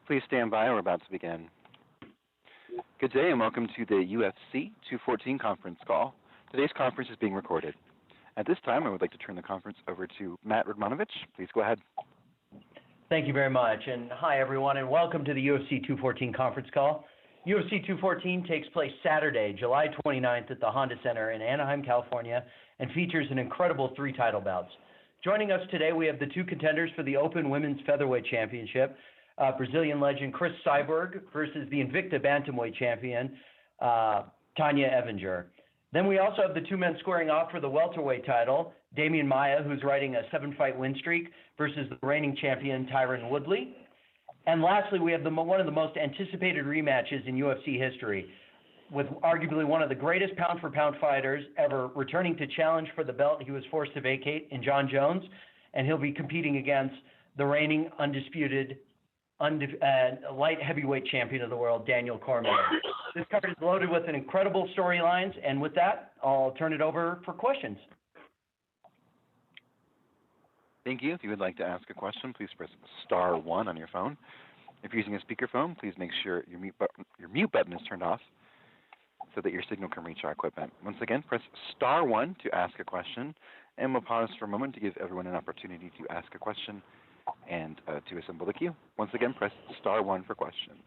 Please stand by. We're about to begin. Good day and welcome to the UFC 214 conference call. Today's conference is being recorded. At this time, I would like to turn the conference over to Matt Radmanovich. Please go ahead. Thank you very much. And hi, everyone, and welcome to the UFC 214 conference call. UFC 214 takes place Saturday, July 29th at the Honda Center in Anaheim, California, and features an incredible 3 title bouts. Joining us today, we have the 2 contenders for the Open Women's Featherweight Championship, Brazilian legend Chris Cyborg versus the Invicta Bantamweight champion, Tonya Evinger. Then we also have the 2 men squaring off for the welterweight title, Maia, who's riding a 7-fight win streak, versus the reigning champion, Woodley. And lastly, we have one of the most anticipated rematches in UFC history, with arguably one of the greatest pound-for-pound fighters ever returning to challenge for the belt he was forced to vacate in Jon Jones, and he'll be competing against the reigning undisputed light heavyweight champion of the world, Daniel Cormier. This card is loaded with an incredible storylines, and with that, I'll turn it over for questions. Thank you. If you would like to ask a question, please press star 1 on your phone. If you're using a speakerphone, please make sure your mute button is turned off so that your signal can reach our equipment. Once again, press star 1 to ask a question, and we'll pause for a moment to give everyone an opportunity to ask a question and to assemble the queue. Once again, press star 1 for questions.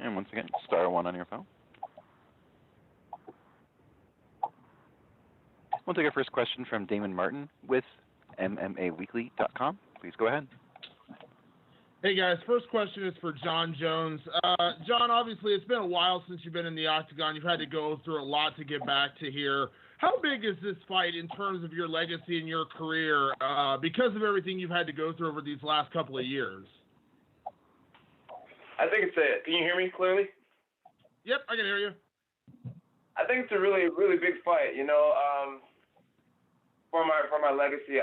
And once again, star 1 on your phone. We'll take our first question from Damon Martin with MMAweekly.com. Please go ahead. Hey guys, first question is for Jon Jones. Jon, obviously it's been a while since you've been in the octagon. You've had to go through a lot to get back to here. How big is this fight in terms of your legacy and your career because of everything you've had to go through over these last couple of years? I think can you hear me clearly? Yep, I can hear you. I think it's a really, really big fight, for my legacy.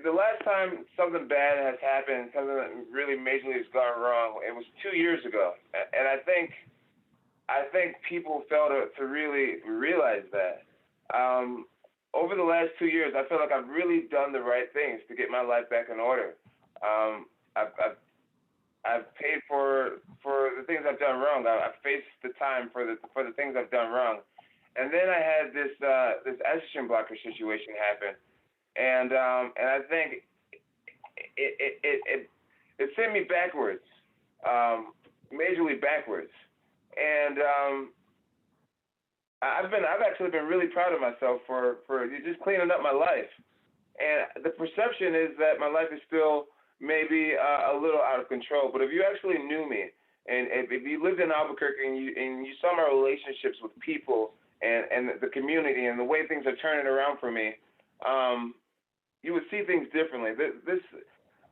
The last time something bad has happened, something that really majorly has gone wrong, it was 2 years ago. And I think people fail to really realize that. Over the last 2 years, I feel like I've really done the right things to get my life back in order. I've paid for the things I've done wrong. I've faced the time for the things I've done wrong. And then I had this estrogen blocker situation happen, and I think it sent me backwards, majorly backwards. And I've actually been really proud of myself for just cleaning up my life. And the perception is that my life is still maybe a little out of control. But if you actually knew me, and if you lived in Albuquerque and you saw my relationships with people and the community and the way things are turning around for me, you would see things differently. The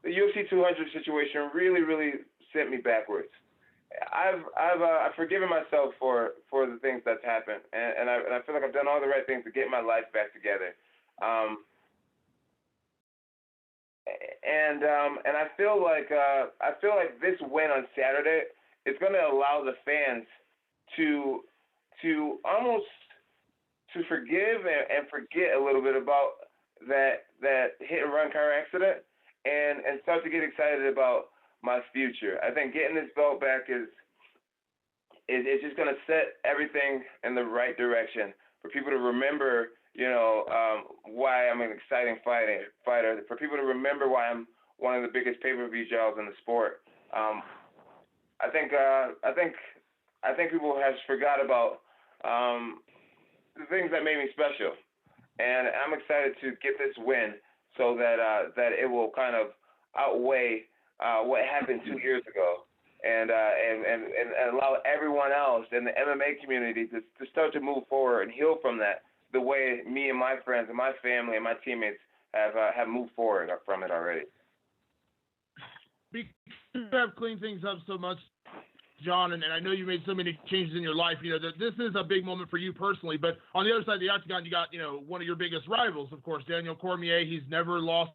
UFC 200 situation really, really sent me backwards. I've forgiven myself for the things that's happened, and I feel like I've done all the right things to get my life back together. And I feel like this win on Saturday is going to allow the fans to almost to forgive and forget a little bit about that hit and run car accident and start to get excited about my future. I think getting this belt back is just going to set everything in the right direction for people to remember, why I'm an exciting fighter. For people to remember why I'm one of the biggest pay-per-view draws in the sport. I think people have forgot about the things that made me special, and I'm excited to get this win so that it will kind of outweigh what happened 2 years ago, and allow everyone else in the MMA community to start to move forward and heal from that, the way me and my friends and my family and my teammates have moved forward from it already. Because you have cleaned things up so much, Jon, and I know you made so many changes in your life, that this is a big moment for you personally, but on the other side of the octagon, you got, one of your biggest rivals, of course, Daniel Cormier. He's never lost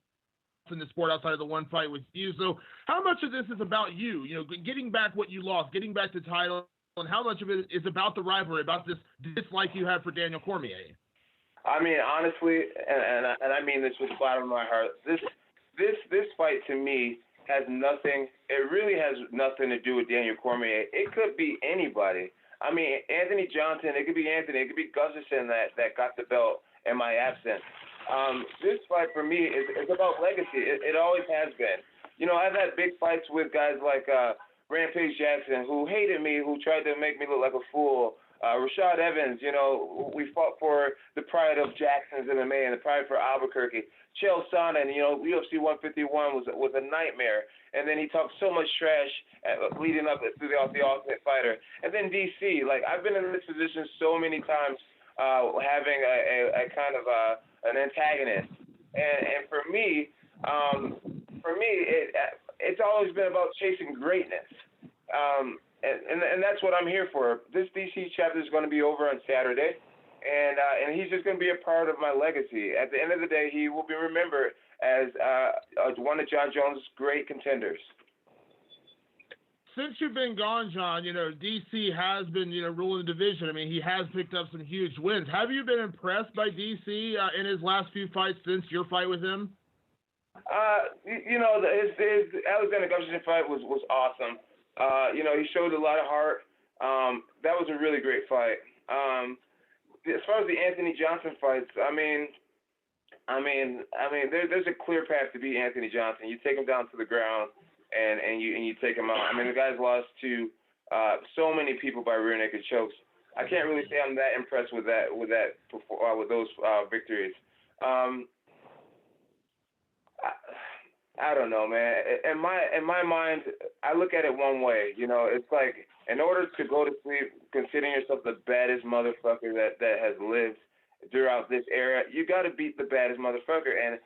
in the sport outside of the one fight with you. So how much of this is about you, getting back what you lost, getting back the title, and how much of it is about the rivalry, about this dislike you have for Daniel Cormier? I mean, honestly, and I mean this with the bottom of my heart. This fight to me has nothing. It really has nothing to do with Daniel Cormier. It could be anybody. I mean, Anthony Johnson. It could be Anthony. It could be Gustafsson that got the belt in my absence. This fight for me is about legacy. It always has been. You know, I've had big fights with guys like Rampage Jackson, who hated me, who tried to make me look like a fool. Rashad Evans, you know, we fought for the pride of Jackson's MMA and the pride for Albuquerque. Chael Sonnen, you know, UFC 151 was a nightmare. And then he talked so much trash leading up to the Ultimate Fighter. And then DC, like, I've been in this position so many times, having a kind of an antagonist. And for me, it's always been about chasing greatness. And that's what I'm here for. This DC chapter is going to be over on Saturday, and he's just going to be a part of my legacy. At the end of the day, he will be remembered as one of John Jones' great contenders. Since you've been gone, John, you know, DC has been, you know, ruling the division. I mean, he has picked up some huge wins. Have you been impressed by DC in his last few fights since your fight with him? You know, his Alexander Gustafsson fight was awesome. You know, he showed a lot of heart. That was a really great fight. As far as the Anthony Johnson fights, I mean, there's a clear path to beat Anthony Johnson. You take him down to the ground, and you take him out. I mean, the guy's lost to so many people by rear naked chokes. I can't really say I'm that impressed with those victories. I don't know, man. In my mind, I look at it one way. You know, it's like, in order to go to sleep considering yourself the baddest motherfucker that has lived throughout this era, you got to beat the baddest motherfucker. And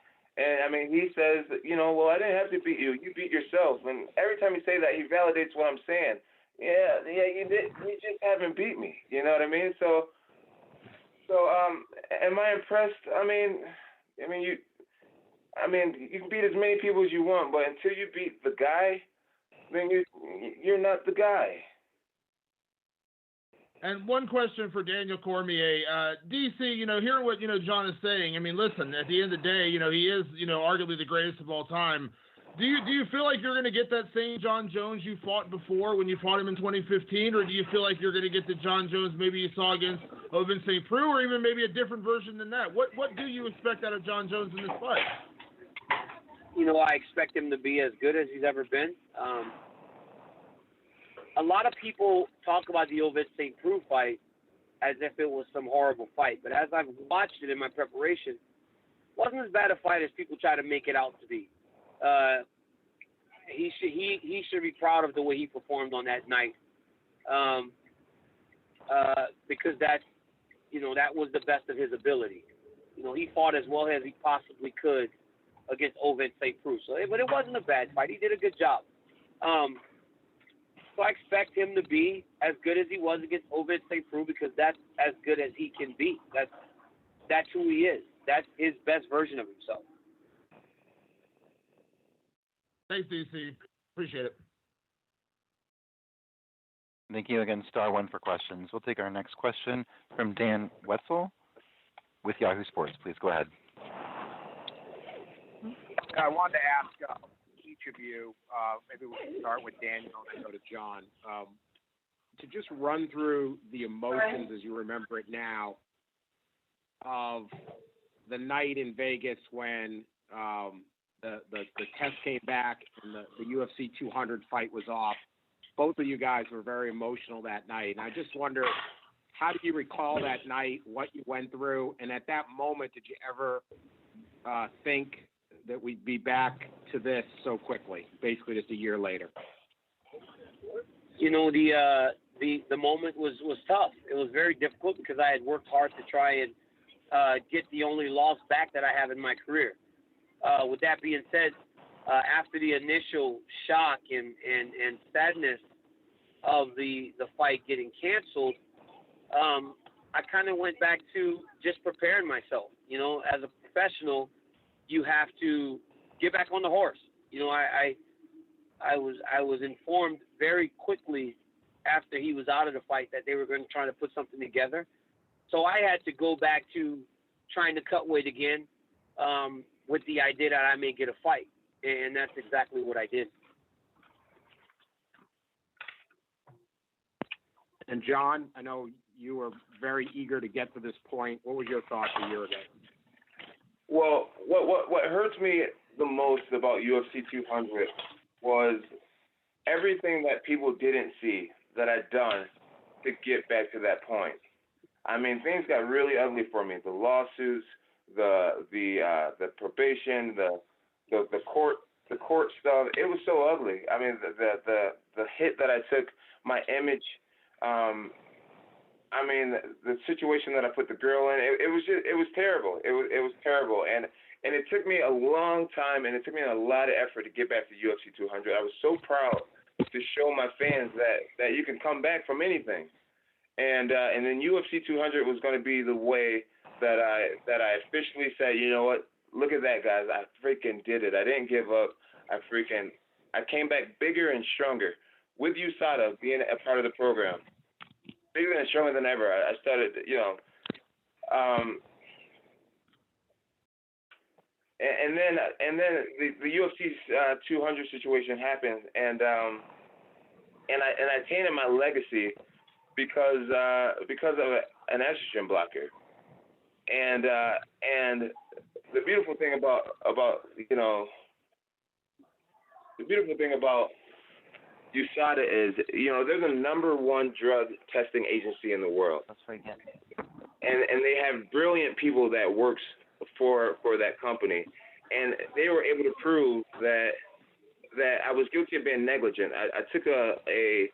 I mean, he says, you know, well, I didn't have to beat you. You beat yourself. And every time you say that, he validates what I'm saying. Yeah, you did. You just haven't beat me. You know what I mean? So, am I impressed? I mean, you can beat as many people as you want, but until you beat the guy, then you're not the guy. And one question for Daniel Cormier. DC, you know, hearing what, you know, John is saying, I mean, listen, at the end of the day, you know, he is, you know, arguably the greatest of all time. Do you feel like you're going to get that same John Jones you fought before when you fought him in 2015, or do you feel like you're going to get the John Jones maybe you saw against Ovince St. Preux, or even maybe a different version than that? What do you expect out of John Jones in this fight? You know, I expect him to be as good as he's ever been. A lot of people talk about the Ovince St. Preux fight as if it was some horrible fight, but as I've watched it in my preparation, it wasn't as bad a fight as people try to make it out to be. He should be proud of the way he performed on that night, because that was the best of his ability. You know, he fought as well as he possibly could against Ovince St. Preux. But it wasn't a bad fight. He did a good job. So I expect him to be as good as he was against Ovince St. Preux, because that's as good as he can be. That's who he is. That's his best version of himself. Thanks, DC. Appreciate it. Thank you again, *1 for questions. We'll take our next question from Dan Wetzel with Yahoo Sports. Please go ahead. I wanted to ask each of you, maybe we can start with Daniel and then go to John, to just run through the emotions as you remember it now of the night in Vegas when the test came back and the UFC 200 fight was off. Both of you guys were very emotional that night. And I just wonder, how do you recall that night, what you went through? And at that moment, did you ever think that we'd be back to this so quickly, basically just a year later? You know, the moment was tough. It was very difficult because I had worked hard to try and get the only loss back that I have in my career. With that being said, after the initial shock and sadness of the fight getting canceled, I kind of went back to just preparing myself. You know, as a professional, you have to get back on the horse. You know, I was informed very quickly after he was out of the fight that they were going to try to put something together. So I had to go back to trying to cut weight again with the idea that I may get a fight. And that's exactly what I did. And John, I know you were very eager to get to this point. What was your thoughts a year ago? Well, what hurts me the most about UFC 200 was everything that people didn't see that I'd done to get back to that point. I mean, things got really ugly for me. The lawsuits, the probation, the court stuff. It was so ugly. I mean, the hit that I took, my image. I mean, the situation that I put the girl in. It was terrible. It was terrible. And it took me a long time, and it took me a lot of effort to get back to UFC 200. I was so proud to show my fans that you can come back from anything. And then UFC 200 was going to be the way that I officially said, you know what, look at that, guys. I freaking did it. I didn't give up. I came back bigger and stronger with USADA being a part of the program. Bigger and stronger than ever. I started, and then the UFC 200 situation happened, and I tainted my legacy because of an estrogen blocker, and the beautiful thing about USADA is, they're the #1 drug testing agency in the world. That's very good. And they have brilliant people that works for that company, and they were able to prove that I was guilty of being negligent. I took a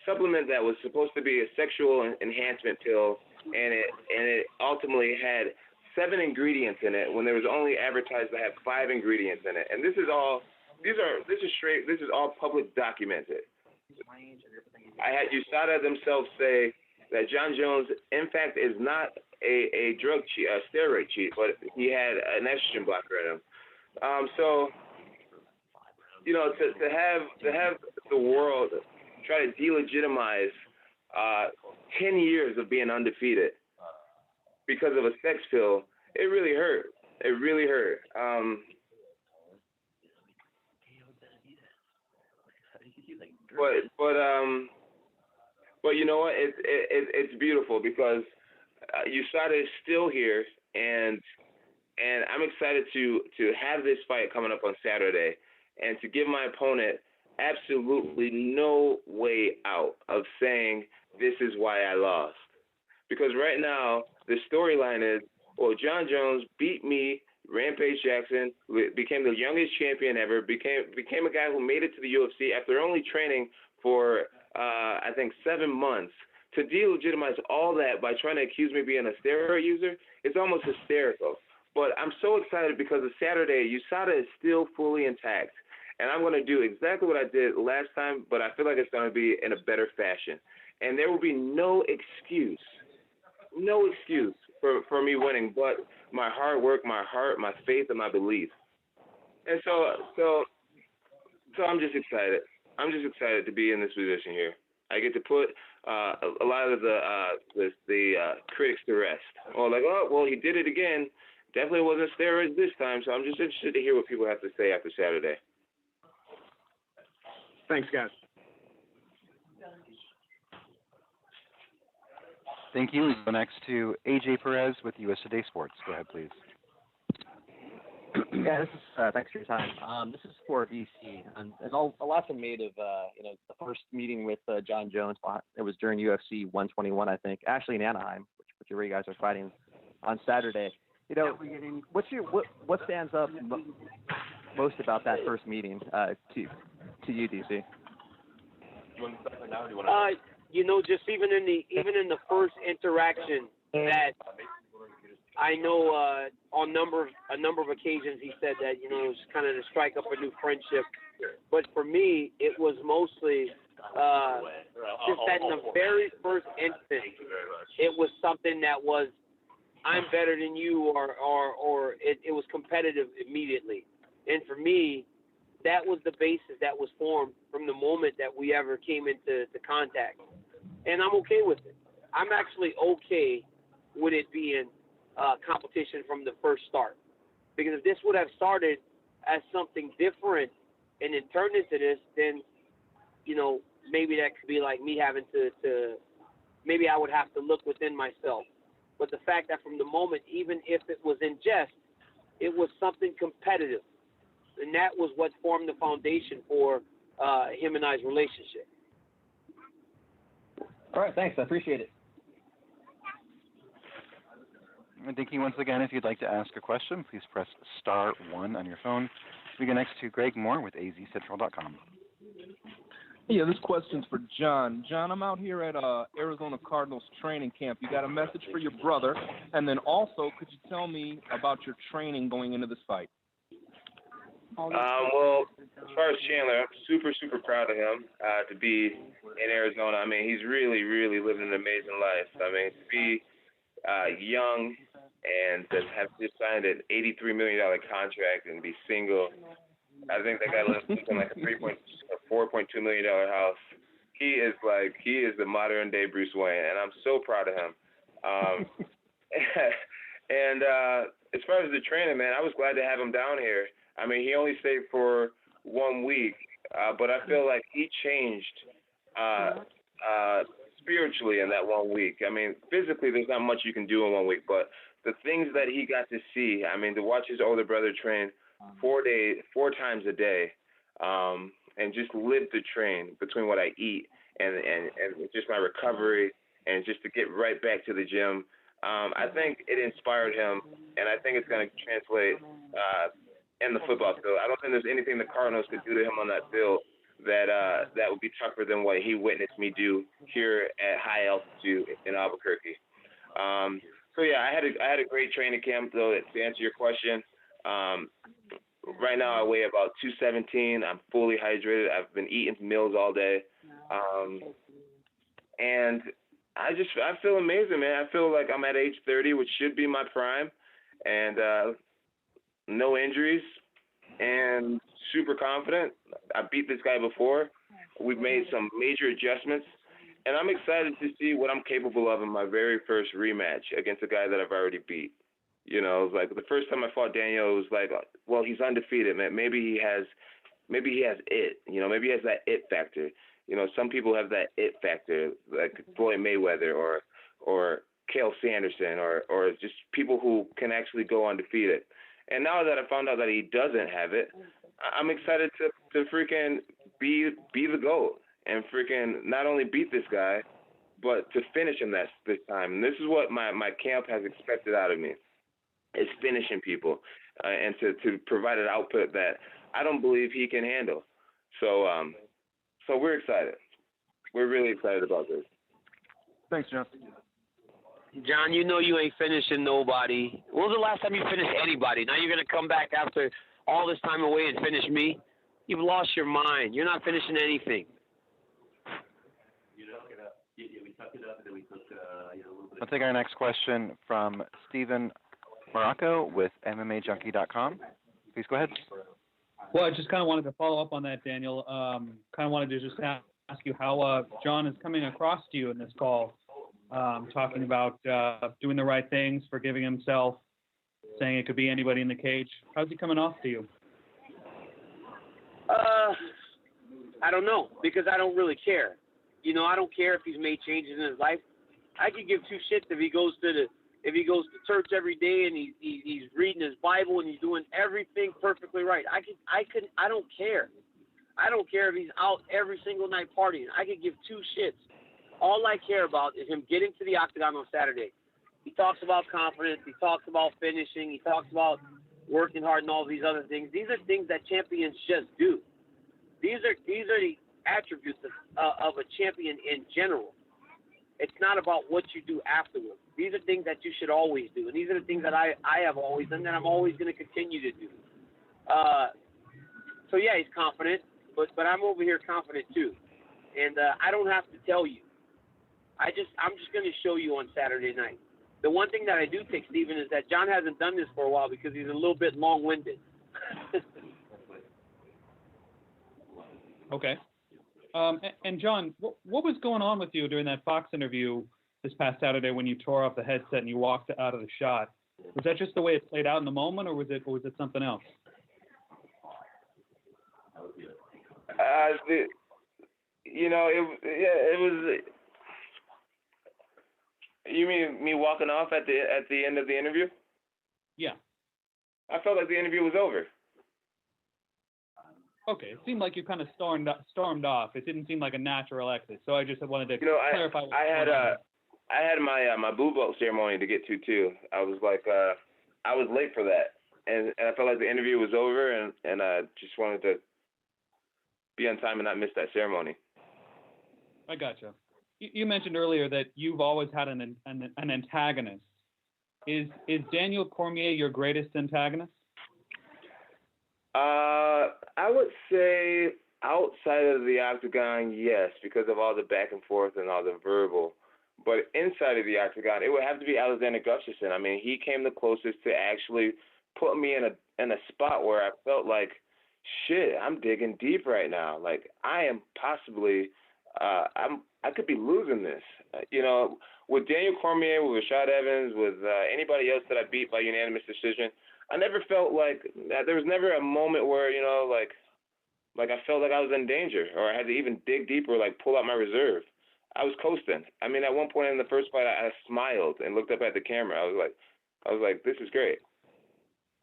supplement that was supposed to be a sexual enhancement pill, and it ultimately had 7 ingredients in it when there was only advertised to have 5 ingredients in it. And this is all public documented. I had USADA themselves say that John Jones, in fact, is not a drug cheat, a steroid cheat, but he had an estrogen blocker in him. So, to have the world try to delegitimize 10 years of being undefeated because of a sex pill, it really hurt. It really hurt. But you know what? It's beautiful because USADA is still here, and I'm excited to have this fight coming up on Saturday, and to give my opponent absolutely no way out of saying this is why I lost. Because right now the storyline is, well, John Jones beat me, Rampage Jackson, became the youngest champion ever, became a guy who made it to the UFC after only training for I think 7 months. To delegitimize all that by trying to accuse me of being a steroid user, it's almost hysterical. But I'm so excited because of Saturday, USADA is still fully intact. And I'm going to do exactly what I did last time, but I feel like it's going to be in a better fashion. And there will be no excuse for me winning, but my hard work, my heart, my faith, and my belief. And so I'm just excited. I'm just excited to be in this position here. I get to put a lot of the critics to rest. Or like, oh, well, he did it again. Definitely wasn't steroids this time. So I'm just interested to hear what people have to say after Saturday. Thanks, guys. Thank you. We go next to AJ Perez with USADA Sports. Go ahead, please. Yeah, this is thanks for your time. This is for VC, and a lot's been made of the first meeting with John Jones. It was during UFC 121, I think, actually in Anaheim, which where you guys are fighting on Saturday. What stands up most about that first meeting to you, DC? Just even in the first interaction, that I know on a number of occasions he said that it was kind of to strike up a new friendship, but for me it was mostly just that in the very first instant it was something that was I'm better than you, or it was competitive immediately, and for me that was the basis that was formed from the moment that we ever came into contact. And I'm okay with it. I'm actually okay with it being competition from the first start. Because if this would have started as something different and then turned into this, then, maybe that could be like me having to maybe I would have to look within myself. But the fact that from the moment, even if it was in jest, it was something competitive. And that was what formed the foundation for him and I's relationship. All right, thanks. I appreciate it. And thank you once again. If you'd like to ask a question, please press star 1 on your phone. We go next to Greg Moore with azcentral.com. Yeah, this question's for John. John, I'm out here at Arizona Cardinals training camp. You got a message for your brother, and then also, could you tell me about your training going into this fight? Well, as far as Chandler, I'm super, super proud of him to be in Arizona. I mean, he's really, really living an amazing life. I mean, to be young and to have just signed an $83 million contract and be single. I think that guy lives in like a $4.2 million house. He is the modern day Bruce Wayne, and I'm so proud of him. And as far as the training, man, I was glad to have him down here. I mean, he only stayed for 1 week, but I feel like he changed spiritually in that 1 week. I mean, physically, there's not much you can do in 1 week, but the things that he got to see, I mean, to watch his older brother train 4 times a day, and just live the train between what I eat and just my recovery and just to get right back to the gym. I think it inspired him, and I think it's going to translate in the football field. I don't think there's anything the Cardinals could do to him on that field that would be tougher than what he witnessed me do here at high altitude in Albuquerque. So yeah, I had a great training camp though. To answer your question, right now I weigh about 217. I'm fully hydrated. I've been eating meals all day, and I feel amazing, man. I feel like I'm at age 30, which should be my prime, and no injuries, and super confident. I beat this guy before. We've made some major adjustments, and I'm excited to see what I'm capable of in my very first rematch against a guy that I've already beat. You know, it was like the first time I fought Daniel, it was like, well, he's undefeated, man. Maybe he has it. You know, maybe he has that it factor. You know, some people have that it factor, like Floyd Mayweather or Cael Sanderson or just people who can actually go undefeated. And now that I found out that he doesn't have it, I'm excited to freaking be the GOAT and freaking not only beat this guy, but to finish him this time. And this is what my camp has expected out of me, is finishing people and to provide an output that I don't believe he can handle. So we're excited. We're really excited about this. Thanks, John. John, you know you ain't finishing nobody. When was the last time you finished anybody? Now you're going to come back after all this time away and finish me? You've lost your mind. You're not finishing anything. I'll take our next question from Steven Morocco with MMAJunkie.com. Please go ahead. Well, I just kind of wanted to follow up on that, Daniel. Kind of wanted to just ask you how John is coming across to you in this call, talking about doing the right things, forgiving himself, saying it could be anybody in the cage. How's he coming off to you? I don't know, because I don't really care. You know, I don't care if he's made changes in his life. I could give two shits if he goes to church every day and he's reading his Bible and he's doing everything perfectly right. I don't care. I don't care if he's out every single night partying. I could give two shits. All I care about is him getting to the octagon on Saturday. He talks about confidence. He talks about finishing. He talks about working hard and all these other things. These are things that champions just do. These are the attributes of a champion in general. It's not about what you do afterwards. These are things that you should always do, and these are the things that I have always done and I'm always going to continue to do. So yeah, he's confident, but I'm over here confident too, and I don't have to tell you. I'm just going to show you on Saturday night. The one thing that I do take, Steven, is that John hasn't done this for a while because he's a little bit long-winded. Okay. And John, what was going on with you during that Fox interview this past Saturday when you tore off the headset and you walked out of the shot? Was that just the way it played out in the moment, or was it something else? It was. You mean me walking off at the end of the interview? Yeah. I felt like the interview was over. Okay, it seemed like you kind of stormed off. It didn't seem like a natural exit. So I just wanted to clarify. I had my blue belt ceremony to get to too. I was I was late for that, and I felt like the interview was over, and I just wanted to be on time and not miss that ceremony. I gotcha. You mentioned earlier that you've always had an antagonist. Is Daniel Cormier your greatest antagonist? I would say outside of the octagon, yes, because of all the back and forth and all the verbal. But inside of the octagon, it would have to be Alexander Gustafsson. I mean, he came the closest to actually put me in a spot where I felt like, shit, I'm digging deep right now. Like I am possibly, I could be losing this. With Daniel Cormier, with Rashad Evans, with anybody else that I beat by unanimous decision, I never felt like there was never a moment where like I felt like I was in danger or I had to even dig deeper, like pull out my reserve. I was coasting. I mean, at one point in the first fight, I smiled and looked up at the camera. I was like, this is great.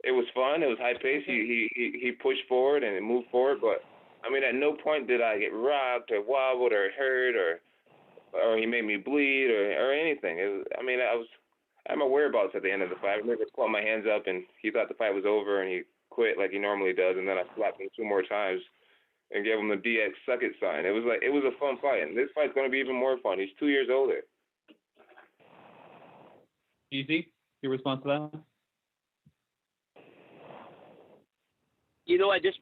It was fun. It was high pace. He pushed forward and moved forward, but I mean, at no point did I get rocked or wobbled or hurt or he made me bleed or anything. I had my whereabouts at the end of the fight. I remember putting my hands up and he thought the fight was over and he quit like he normally does, and then I slapped him 2 more times and gave him the DX suck it sign. It was a fun fight, and this fight's going to be even more fun. He's 2 years older. Easy, your response to that? At this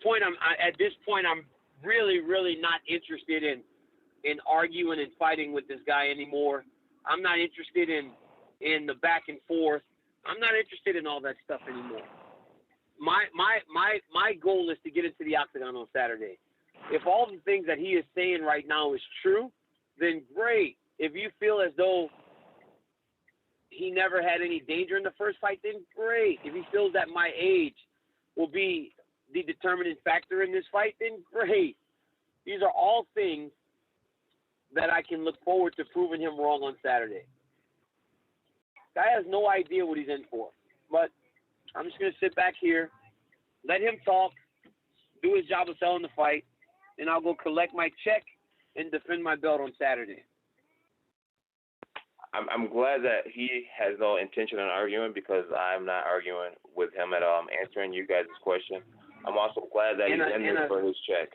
point, I'm really, really not interested in arguing and fighting with this guy anymore. I'm not interested in the back and forth. I'm not interested in all that stuff anymore. My goal is to get into the octagon on Saturday. If all the things that he is saying right now is true, then great. If you feel as though he never had any danger in the first fight, then great. If he feels that my age will be the determining factor in this fight, then great. These are all things that I can look forward to proving him wrong on Saturday. Guy has no idea what he's in for. But I'm just going to sit back here, let him talk, do his job of selling the fight, and I'll go collect my check and defend my belt on Saturday. I'm glad that he has no intention on arguing because I'm not arguing with him at all. I'm answering you guys' question. I'm also glad that he's in there for his check.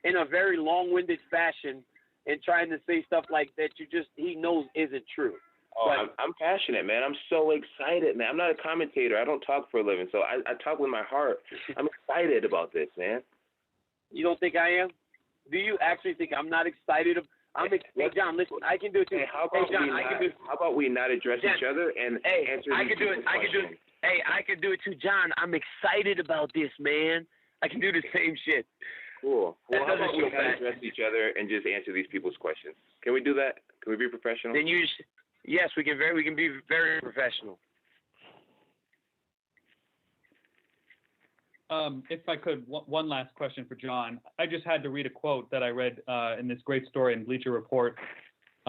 In a very long-winded fashion and trying to say stuff like that he knows isn't true. Oh, I'm passionate, man. I'm so excited, man. I'm not a commentator. I don't talk for a living, so I talk with my heart. I'm excited about this, man. You don't think I am? Do you actually think I'm not excited? Hey, John, listen, I can do it too. Hey, how about we not address each other and answer I can do it. I can do it too, John. I'm excited about this, man. I can do the same shit. Cool. Well, how about we not address each other and just answer these people's questions? Can we do that? Can we be professional? Then yes, we can be very professional. If I could, one last question for John. I just had to read a quote that I read in this great story in Bleacher Report,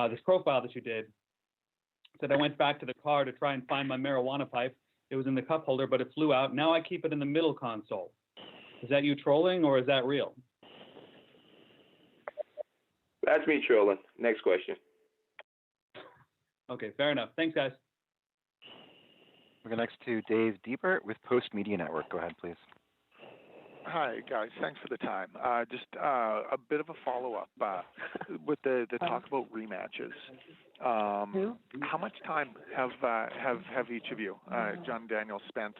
this profile that you did. It said, I went back to the car to try and find my marijuana pipe. It was in the cup holder, but it flew out. Now I keep it in the middle console. Is that you trolling or is that real? That's me trolling. Next question. Okay, fair enough. Thanks, guys. We'll go next to Dave Diebert with Post Media Network. Go ahead, please. Hi, guys. Thanks for the time. Just a bit of a follow-up with the talk about rematches. How much time have each of you, John and Daniel, spent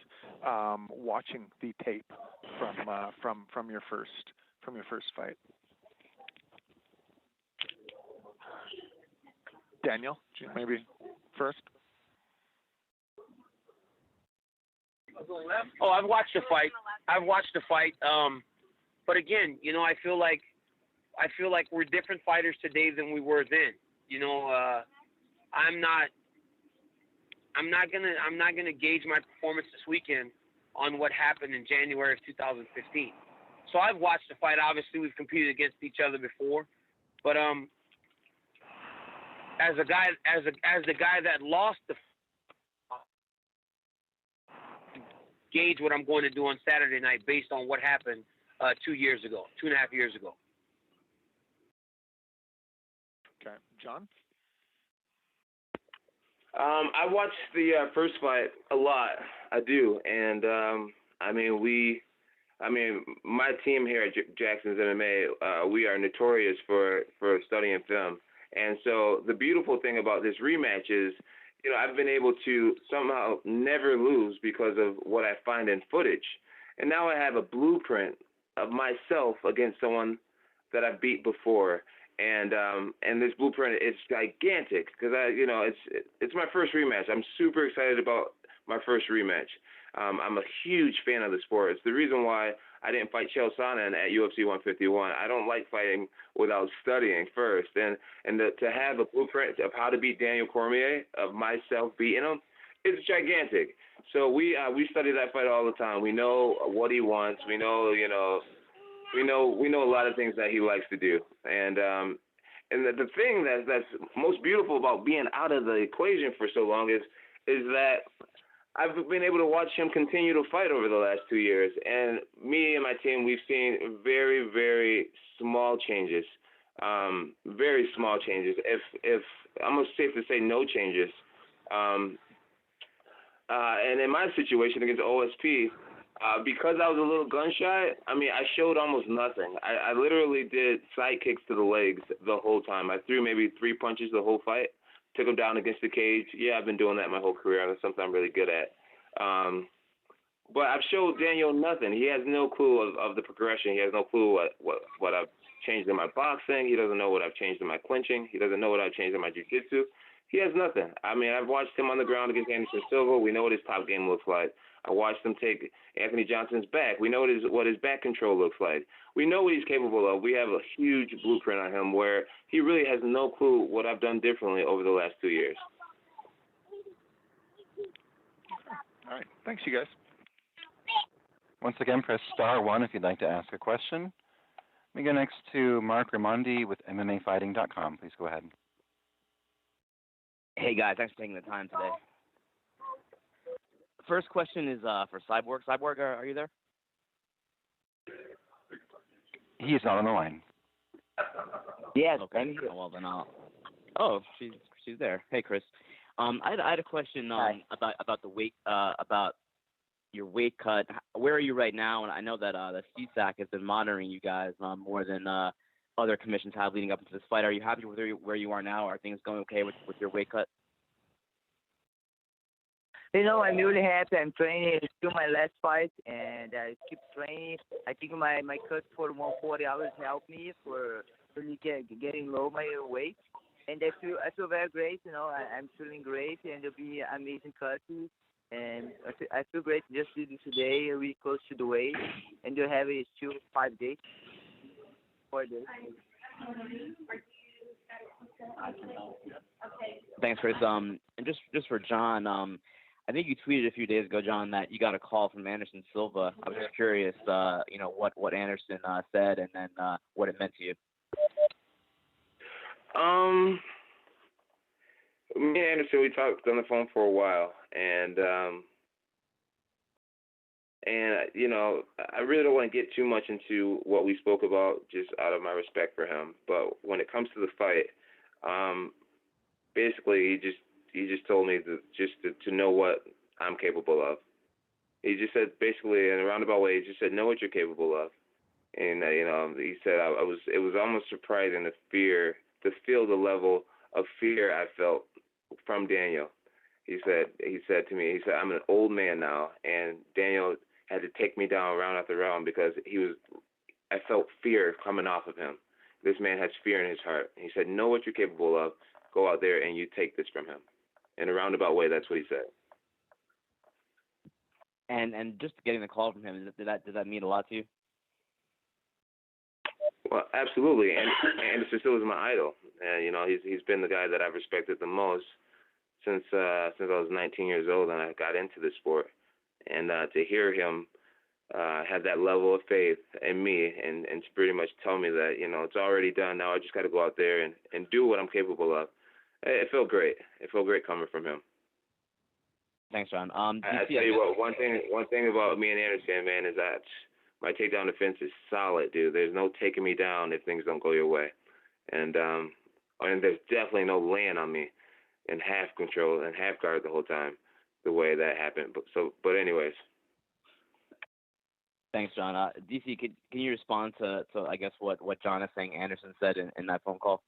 watching the tape from your first fight? Daniel, maybe first. Oh, I've watched the fight. But again, I feel like we're different fighters today than we were then. I'm I'm not gonna gauge my performance this weekend on what happened in January of 2015. So I've watched the fight. Obviously, we've competed against each other before, but as the guy that lost the gauge what I'm going to do on Saturday night based on what happened 2.5 years ago. Okay, John. I watched the first fight a lot. I do, and my team here at Jackson's MMA, we are notorious for studying film. And so the beautiful thing about this rematch is, I've been able to somehow never lose because of what I find in footage. And now I have a blueprint of myself against someone that I've beat before. And this blueprint is gigantic because it's my first rematch. I'm super excited about my first rematch. I'm a huge fan of the sport. It's the reason why I didn't fight Chael Sonnen at UFC 151. I don't like fighting without studying first. And to have a blueprint of how to beat Daniel Cormier, of myself beating him, it's gigantic. So we study that fight all the time. We know what he wants. We know a lot of things that he likes to do. And the thing that's most beautiful about being out of the equation for so long is that I've been able to watch him continue to fight over the last 2 years. And me and my team, we've seen very, very small changes. Very small changes. If almost safe to say no changes. And in my situation against OSP, because I was a little gun shy, I showed almost nothing. I literally did side kicks to the legs the whole time. I threw maybe 3 punches the whole fight, took him down against the cage. Yeah, I've been doing that my whole career. That's something I'm really good at. But I've showed Daniel nothing. He has no clue of the progression. He has no clue what I've changed in my boxing. He doesn't know what I've changed in my clinching. He doesn't know what I've changed in my jiu-jitsu. He has nothing. I've watched him on the ground against Anderson Silva. We know what his top game looks like. I watched him take Anthony Johnson's back. We know what his back control looks like. We know what he's capable of. We have a huge blueprint on him where he really has no clue what I've done differently over the last 2 years. All right. Thanks, you guys. Once again, press *1 if you'd like to ask a question. We go next to Mark Raimondi with MMAfighting.com. Please go ahead. Hey, guys. Thanks for taking the time today. First question is for Cyborg. Cyborg, are you there? He is not on the line. Yes. Okay. Well, then Oh, she's there. Hey, Chris. I had a question about the weight, about your weight cut. Where are you right now? And I know that the CSAC has been monitoring you guys more than other commissions have leading up into this fight. Are you happy with where you are now? Are things going okay with your weight cut? I'm really happy. I'm training. It's still my last fight, and I keep training. I think my cut for 140 hours helped me for really getting low my weight. And I feel very great. I'm feeling great, and it'll be amazing cut. And I feel great. Just did it today, really close to the weight, and you'll have it still 4 days. Thanks, Chris. And just for John, I think you tweeted a few days ago, John, that you got a call from Anderson Silva. I was just curious, what Anderson said, and then what it meant to you. Me and Anderson, we talked on the phone for a while, and I really don't want to get too much into what we spoke about, just out of my respect for him. But when it comes to the fight, basically he just told me to know what I'm capable of. He just said, basically, in a roundabout way, he just said, know what you're capable of. And he said it was almost surprising to feel the level of fear I felt from Daniel. He said to me, I'm an old man now, and Daniel had to take me down round after round because I felt fear coming off of him. This man has fear in his heart. He said, know what you're capable of. Go out there and you take this from him. In a roundabout way, that's what he said. And just getting the call from him, does that mean a lot to you? Well, absolutely. And Anderson Silva is my idol. And he's been the guy that I've respected the most since I was 19 years old and I got into the sport. And to hear him have that level of faith in me and to pretty much tell me that, it's already done. Now I just got to go out there and do what I'm capable of. It felt great. It felt great coming from him. Thanks, John. I tell you what, one thing about me and Anderson, man, is that my takedown defense is solid, dude. There's no taking me down if things don't go your way. And there's definitely no laying on me in half control and half guard the whole time, the way that happened. But anyways. Thanks, John. DC, can you respond to I guess what John is saying Anderson said in that phone call?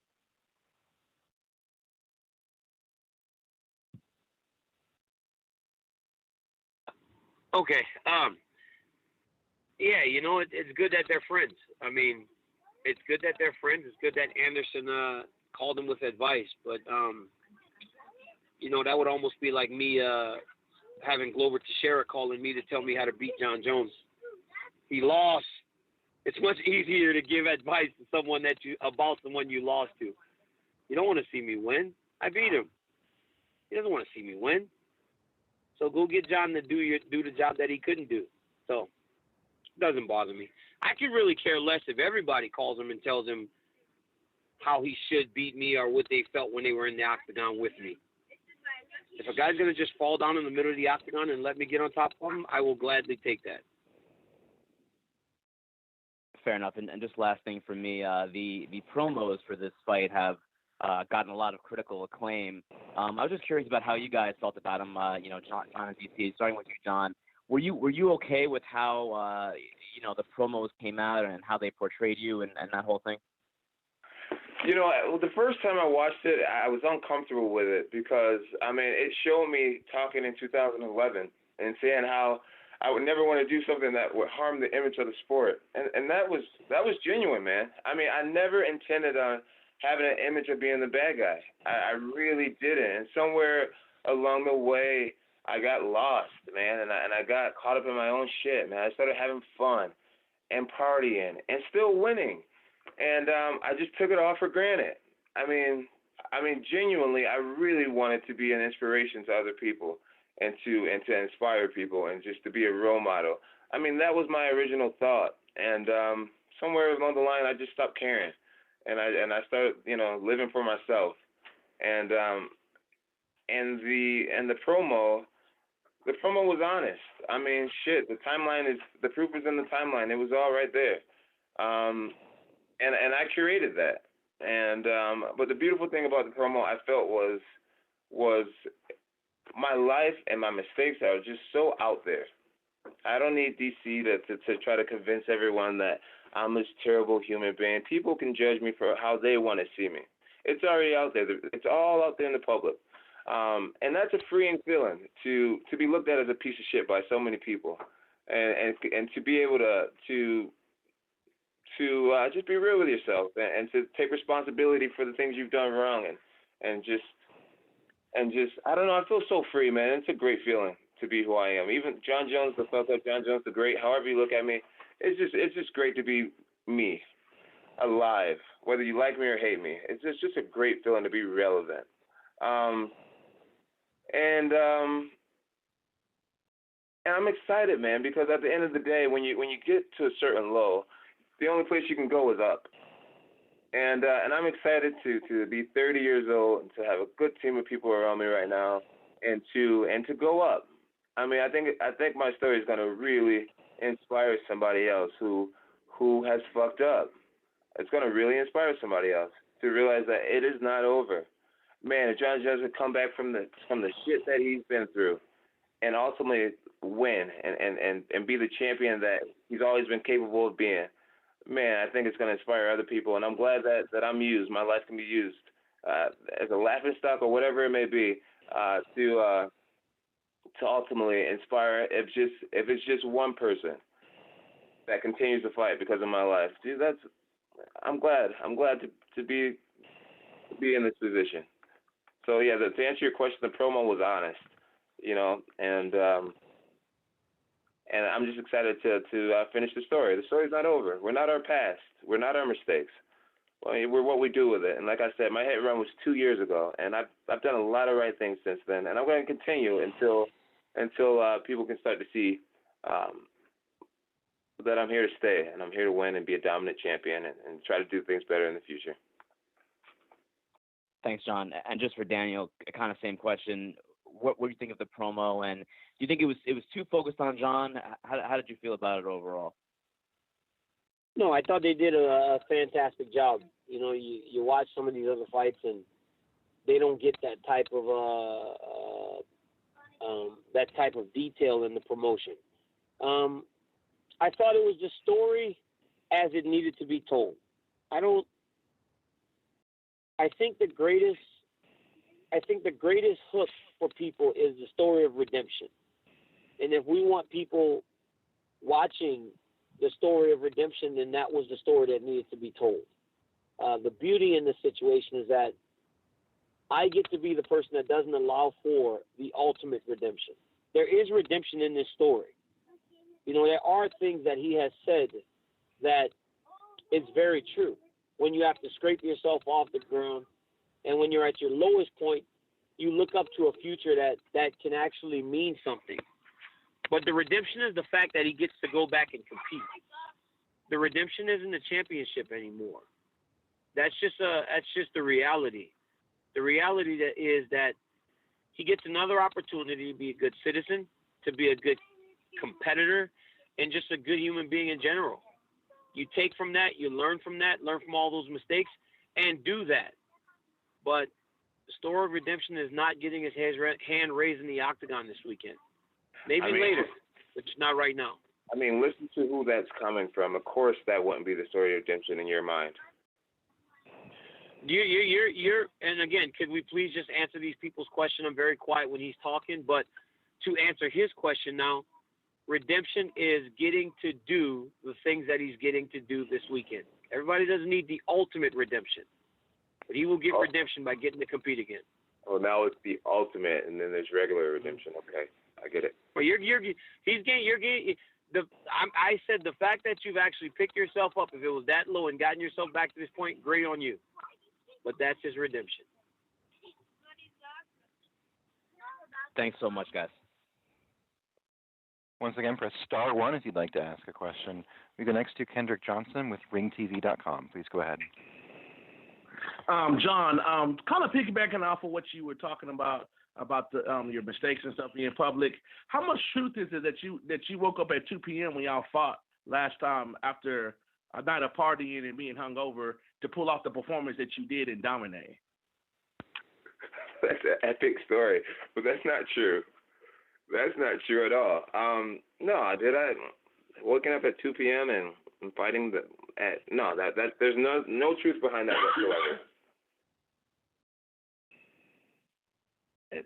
Okay. Yeah, it's good that they're friends. I mean, it's good that they're friends. It's good that Anderson called him with advice. But, that would almost be like me having Glover Teixeira calling me to tell me how to beat John Jones. He lost. It's much easier to give advice to someone about someone you lost to. You don't want to see me win. I beat him. He doesn't want to see me win. So go get John to do the job that he couldn't do. So it doesn't bother me. I could really care less if everybody calls him and tells him how he should beat me or what they felt when they were in the octagon with me. If a guy's going to just fall down in the middle of the octagon and let me get on top of him, I will gladly take that. Fair enough. And just last thing for me, the promos for this fight have gotten a lot of critical acclaim. I was just curious about how you guys felt about them. John and DC, starting with you, John. Were you okay with how the promos came out and how they portrayed you and that whole thing? The first time I watched it, I was uncomfortable with it because it showed me talking in 2011 and saying how I would never want to do something that would harm the image of the sport, and that was genuine, man. I never intended on having an image of being the bad guy. I really didn't. And somewhere along the way, I got lost, man, and I got caught up in my own shit, man. I started having fun and partying and still winning, and I just took it all for granted. Genuinely, I really wanted to be an inspiration to other people and to inspire people and just to be a role model. That was my original thought, and somewhere along the line, I just stopped caring. And I started, living for myself, and the promo was honest. The proof is in the timeline. It was all right there, and I curated that. And but the beautiful thing about the promo I felt was my life and my mistakes are just so out there. I don't need DC to try to convince everyone that I'm this terrible human being. People can judge me for how they want to see me. It's already out there. It's all out there in the public. And that's a freeing feeling to be looked at as a piece of shit by so many people. And to be able to just be real with yourself and to take responsibility for the things you've done wrong and just I don't know, I feel so free, man. It's a great feeling to be who I am. Even John Jones, the fuck up John Jones, the great, however you look at me, it's just great to be me, alive, whether you like me or hate me. It's just a great feeling to be relevant. And I'm excited, man, because at the end of the day, when you get to a certain low, the only place you can go is up. And I'm excited to be 30 years old and to have a good team of people around me right now, and to go up. I think my story is going to really inspire somebody else who has fucked up. It's going to really inspire somebody else to realize that it is not over. Man, if John Jones would come back from the shit that he's been through and ultimately win and be the champion that he's always been capable of being, man, I think it's going to inspire other people. And I'm glad that I'm used. My life can be used as a laughingstock or whatever it may be to ultimately inspire. If it's just one person that continues to fight because of my life, dude, I'm glad to be in this position. So yeah, to answer your question, the promo was honest, and I'm just excited to finish the story. The story's not over. We're not our past. We're not our mistakes. well, we're what we do with it. And like I said, my hit and run was 2 years ago, and I've done a lot of right things since then, and I'm going to continue until people can start to see that I'm here to stay, and I'm here to win and be a dominant champion and try to do things better in the future. Thanks, John. And just for Daniel, kind of same question. What do you think of the promo? And do you think it was too focused on John? How did you feel about it overall? No, I thought they did a fantastic job. You know, you watch some of these other fights and they don't get that type of detail in the promotion. I thought it was the story as it needed to be told. I think the greatest hook for people is the story of redemption. And if we want people watching the story of redemption, then that was the story that needed to be told. The beauty in this situation is that I get to be the person that doesn't allow for the ultimate redemption. There is redemption in this story. You know, there are things that he has said that is very true. When you have to scrape yourself off the ground, and when you're at your lowest point, you look up to a future that can actually mean something. But the redemption is the fact that he gets to go back and compete. The redemption isn't a championship anymore. That's just the reality. The reality is that he gets another opportunity to be a good citizen, to be a good competitor, and just a good human being in general. You take from that, you learn from that, learn from all those mistakes, and do that. But the story of redemption is not getting his hand raised in the octagon this weekend. Maybe later, but just not right now. I mean, listen to who that's coming from. Of course, that wouldn't be the story of redemption in your mind. You're, and again, could we please just answer these people's question? I'm very quiet when he's talking, but to answer his question now, redemption is getting to do the things that he's getting to do this weekend. Everybody doesn't need the ultimate redemption, but he will get redemption by getting to compete again. Oh, now it's the ultimate, and then there's regular redemption. Okay, I get it. Well, I said the fact that you've actually picked yourself up, if it was that low and gotten yourself back to this point, great on you. But that's his redemption. Thanks so much, guys. Once again, press star one if you'd like to ask a question. We go next to Kendrick Johnson with ringtv.com. Please go ahead. John, kind of piggybacking off of what you were talking about the, your mistakes and stuff being public. How much truth is it that you woke up at 2 p.m. when y'all fought last time after a night of partying and being hungover to pull off the performance that you did and dominate? That's an epic story, but that's not true. That's not true at all. No, did I waking up at 2 p.m. and fighting there's no truth behind that whatsoever.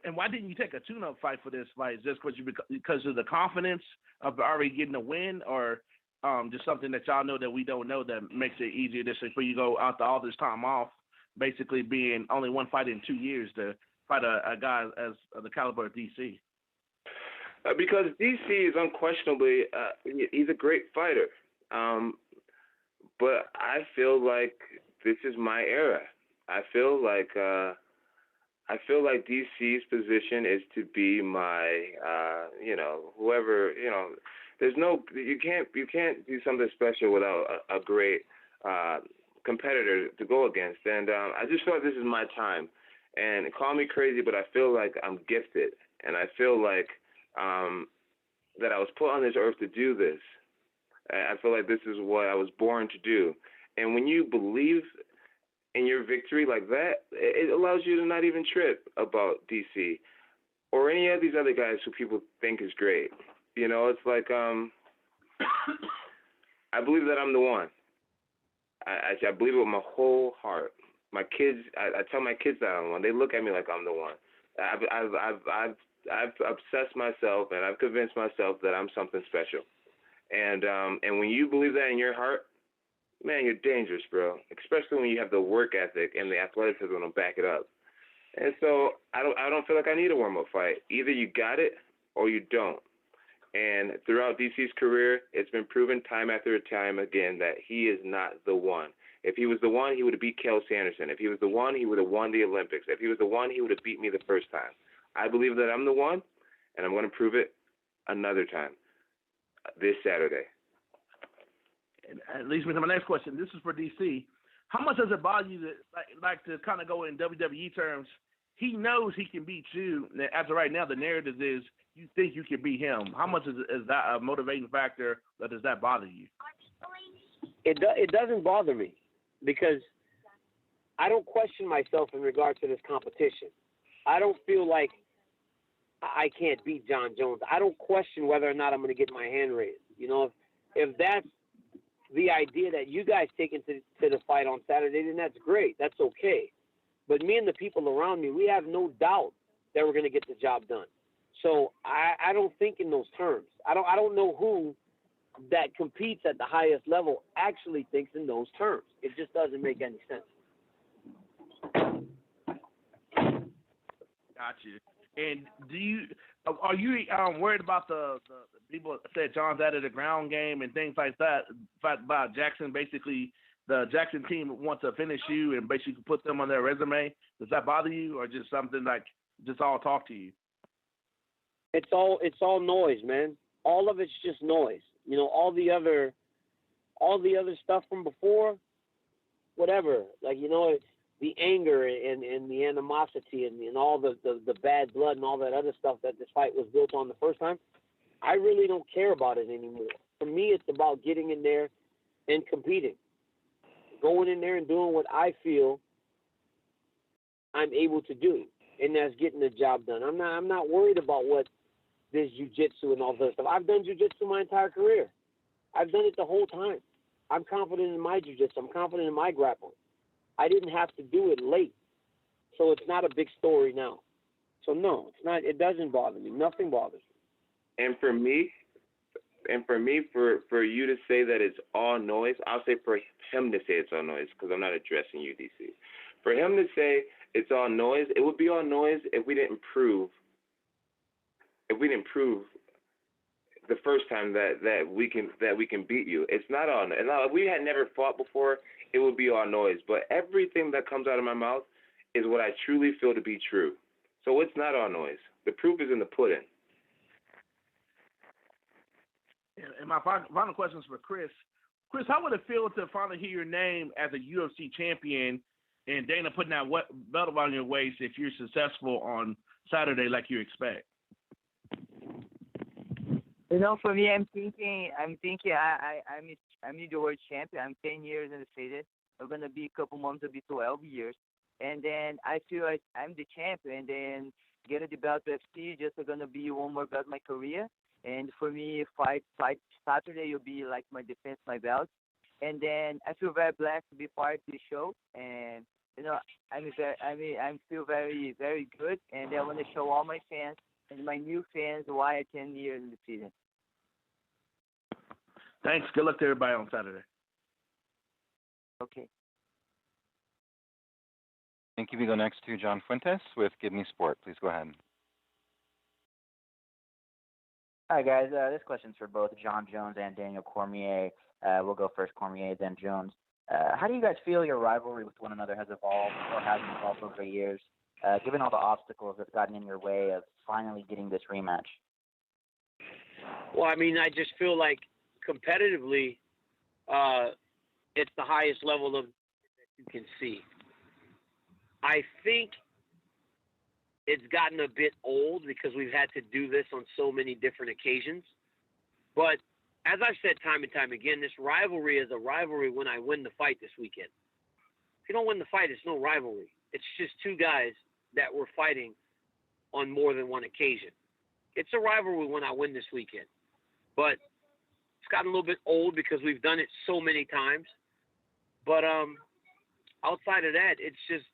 And why didn't you take a tune-up fight for this fight? Just because of the confidence of already getting a win, or just something that y'all know that we don't know that makes it easier just for you go after all this time off, basically being only one fight in 2 years to fight a guy as the caliber of DC? Because DC is unquestionably he's a great fighter, but I feel like this is my era. I feel like DC's position is to be my whoever you can't do something special without a great competitor to go against, and I just feel like this is my time. And call me crazy, but I feel like I'm gifted, and I feel like that I was put on this earth to do this. I feel like this is what I was born to do. And when you believe in your victory like that, it allows you to not even trip about DC or any of these other guys who people think is great. You know, it's like I believe that I'm the one. I believe it with my whole heart. My kids, I tell my kids that I'm the one. They look at me like I'm the one. I've obsessed myself and I've convinced myself that I'm something special. And when you believe that in your heart, man, you're dangerous, bro. Especially when you have the work ethic and the athleticism to back it up. And so I don't feel like I need a warm-up fight. Either you got it or you don't. And throughout DC's career, it's been proven time after time again that he is not the one. If he was the one, he would have beat Kel Sanderson. If he was the one, he would have won the Olympics. If he was the one, he would have beat me the first time. I believe that I'm the one, and I'm going to prove it another time this Saturday. And that leads me to my next question. This is for DC. How much does it bother you to kind of go in WWE terms? He knows he can beat you. As of right now, the narrative is you think you can beat him. How much is that a motivating factor? Or does that bother you? It doesn't bother me because I don't question myself in regard to this competition. I don't feel like I can't beat John Jones. I don't question whether or not I'm going to get my hand raised. You know, if that's the idea that you guys take into the fight on Saturday, then that's great. That's okay. But me and the people around me, we have no doubt that we're going to get the job done. So I don't think in those terms. I don't know who that competes at the highest level actually thinks in those terms. It just doesn't make any sense. Got you. And are you worried about the people that said John's out of the ground game and things like that? About Jackson, basically, the Jackson team wants to finish you and basically put them on their resume. Does that bother you, or just something like just all talk to you? It's all noise, man. All of it's just noise. You know, all the other stuff from before, whatever. Like, you know, the anger and the animosity and all the bad blood and all that other stuff that this fight was built on the first time, I really don't care about it anymore. For me, it's about getting in there and competing. Going in there and doing what I feel I'm able to do, and that's getting the job done. I'm not worried about what this jiu-jitsu and all that stuff. I've done jiu-jitsu my entire career. I've done it the whole time. I'm confident in my jiu-jitsu. I'm confident in my grappling. I didn't have to do it late, so it's not a big story now. So no, it's not. It doesn't bother me. Nothing bothers me. And for you to say that it's all noise, I'll say for him to say it's all noise, because I'm not addressing you, DC. For him to say it's all noise, it would be all noise if we didn't prove the first time that we can beat you. It's not all noise. Now, if we had never fought before, it would be all noise. But everything that comes out of my mouth is what I truly feel to be true. So it's not all noise. The proof is in the pudding. And my final question is for Chris. Chris, how would it feel to finally hear your name as a UFC champion and Dana putting that belt around your waist if you're successful on Saturday like you expect? You know, for me, I'm thinking I'm the world champion. I'm 10 years in the city. I'm gonna be a couple months, it'll be 12 years, and then I feel like I'm the champion. And then getting the belt UFC just gonna be one more belt in my career. And for me, fight Saturday will be like my defense, my belt. And then I feel very blessed to be part of the show. And you know, I feel very, very good. And I want to show all my fans and my new fans why I 10 years in the season. Thanks. Good luck to everybody on Saturday. Okay. Thank you. We go next to John Fuentes with Give Me Sport. Please go ahead. Hi, guys. This question's for both John Jones and Daniel Cormier. We'll go first Cormier, then Jones. How do you guys feel your rivalry with one another has evolved or hasn't evolved over the years, given all the obstacles that's gotten in your way of finally getting this rematch? Well, I mean, I just feel like competitively, it's the highest level of that you can see. I think it's gotten a bit old because we've had to do this on so many different occasions. But as I've said time and time again, this rivalry is a rivalry when I win the fight this weekend. If you don't win the fight, it's no rivalry. It's just two guys that were fighting on more than one occasion. It's a rivalry when I win this weekend. But it's gotten a little bit old because we've done it so many times. But outside of that, it's just,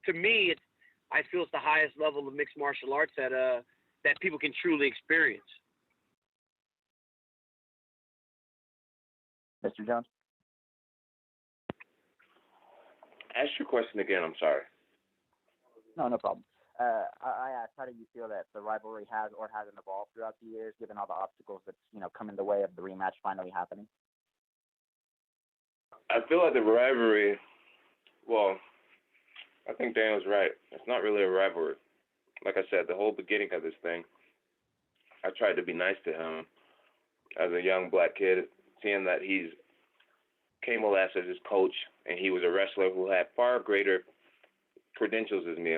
to me, I feel it's the highest level of mixed martial arts that people can truly experience. Mr. Jones? Ask your question again. I'm sorry. No problem. I asked, how do you feel that the rivalry has or hasn't evolved throughout the years, given all the obstacles that's come in the way of the rematch finally happening? I feel like the rivalry, well, I think Daniel's right. It's not really a rivalry. Like I said, the whole beginning of this thing, I tried to be nice to him as a young black kid, seeing that he's came last as his coach, and he was a wrestler who had far greater credentials as me.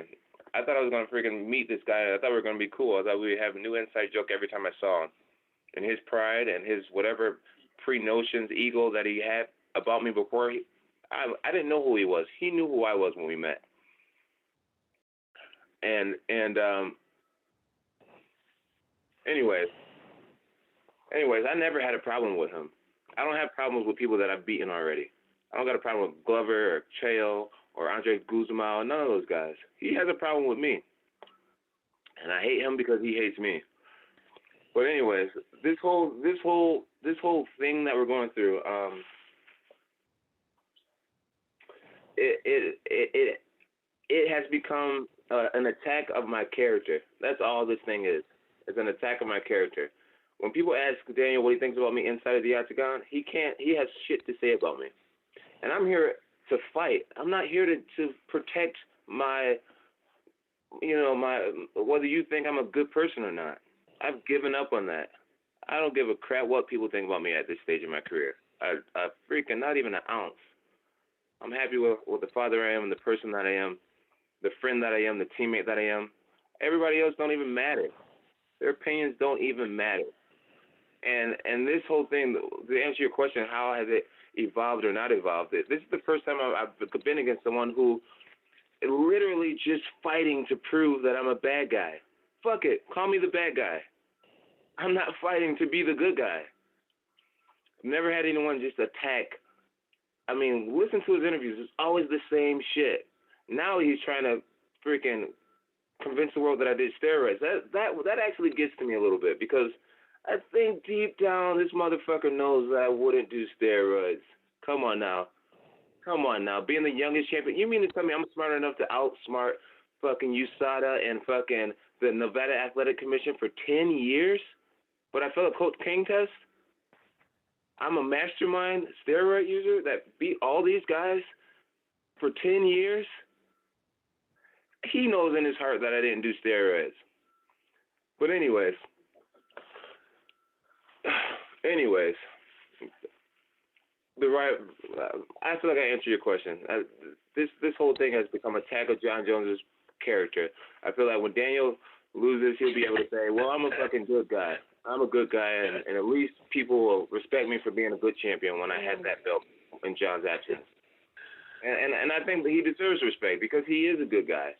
I thought I was going to freaking meet this guy. I thought we were going to be cool. I thought we would have a new inside joke every time I saw him. And his pride and his whatever pre-notions, ego that he had about me before, I didn't know who he was. He knew who I was when we met. And anyways, I never had a problem with him. I don't have problems with people that I've beaten already. I don't got a problem with Glover or Chael or Andre Guzman, none of those guys. He has a problem with me. And I hate him because he hates me. But anyways, this whole thing that we're going through, it has become an attack of my character. That's all this thing is. It's an attack of my character. When people ask Daniel what he thinks about me inside of the octagon, he has shit to say about me. And I'm here to fight. I'm not here to protect my whether you think I'm a good person or not. I've given up on that. I don't give a crap what people think about me at this stage of my career. I freaking not even an ounce. I'm happy with the father I am and the person that I am, the friend that I am, the teammate that I am. Everybody else don't even matter. Their opinions don't even matter. And this whole thing, to answer your question, how has it evolved or not evolved? This is the first time I've been against someone who literally just fighting to prove that I'm a bad guy. Fuck it. Call me the bad guy. I'm not fighting to be the good guy. I've never had anyone just attack. I mean, listen to his interviews. It's always the same shit. Now he's trying to freaking convince the world that I did steroids. That actually gets to me a little bit because I think deep down this motherfucker knows that I wouldn't do steroids. Come on now. Being the youngest champion, you mean to tell me I'm smart enough to outsmart fucking USADA and fucking the Nevada Athletic Commission for 10 years? But I failed a Coach King test? I'm a mastermind steroid user that beat all these guys for 10 years? He knows in his heart that I didn't do steroids. But anyways, I feel like I answered your question. This whole thing has become a tag of John Jones's character. I feel like when Daniel loses, he'll be able to say, well, I'm a fucking good guy. I'm a good guy, and at least people will respect me for being a good champion when I had that belt in John's absence. And I think that he deserves respect because he is a good guy.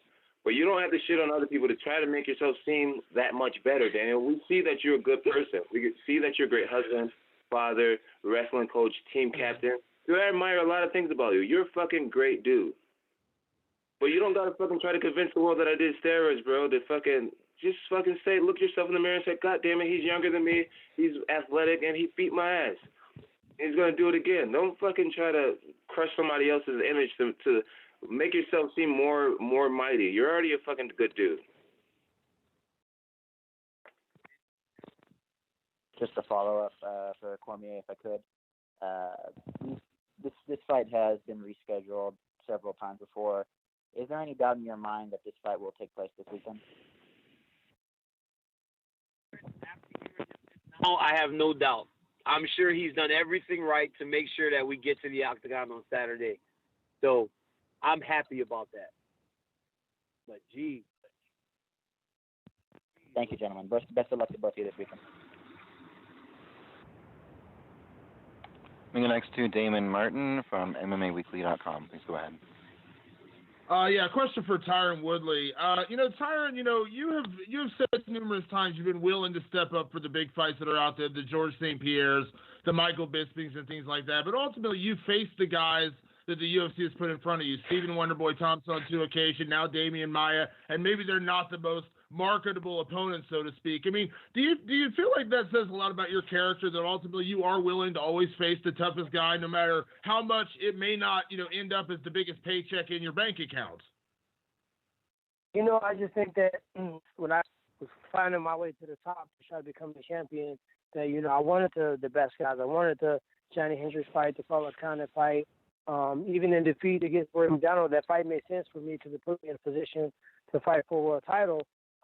But you don't have to shit on other people to try to make yourself seem that much better, Daniel. We see that you're a good person. We see that you're a great husband, father, wrestling coach, team captain. I admire a lot of things about you. You're a fucking great dude. But you don't gotta fucking try to convince the world that I did steroids, bro. Just fucking say, look yourself in the mirror and say, God damn it, he's younger than me, he's athletic, and he beat my ass. He's gonna do it again. Don't fucking try to crush somebody else's image to make yourself seem more mighty. You're already a fucking good dude. Just a follow-up for Cormier, if I could. This fight has been rescheduled several times before. Is there any doubt in your mind that this fight will take place this weekend? No, I have no doubt. I'm sure he's done everything right to make sure that we get to the octagon on Saturday. So I'm happy about that. But gee. Thank you, gentlemen. Best of luck to both of you this weekend. We go next to Damon Martin from MMAweekly.com. Please go ahead. Question for Tyron Woodley. Tyron, you have said numerous times you've been willing to step up for the big fights that are out there, the George St. Pierre's, the Michael Bispings, and things like that. But ultimately, you faced the guys that the UFC has put in front of you. Stephen Wonderboy Thompson on 2 occasions, now Damian Maia, and maybe they're not the most marketable opponents, so to speak. I mean, do you feel like that says a lot about your character, that ultimately you are willing to always face the toughest guy, no matter how much it may not, end up as the biggest paycheck in your bank account? I just think that when I was finding my way to the top to try to become the champion, that, I wanted the best guys. I wanted the Johnny Hendricks fight, the Paul Conner fight, Even in defeat against Rory McDonald, that fight made sense for me because it put me in a position to fight for a world title.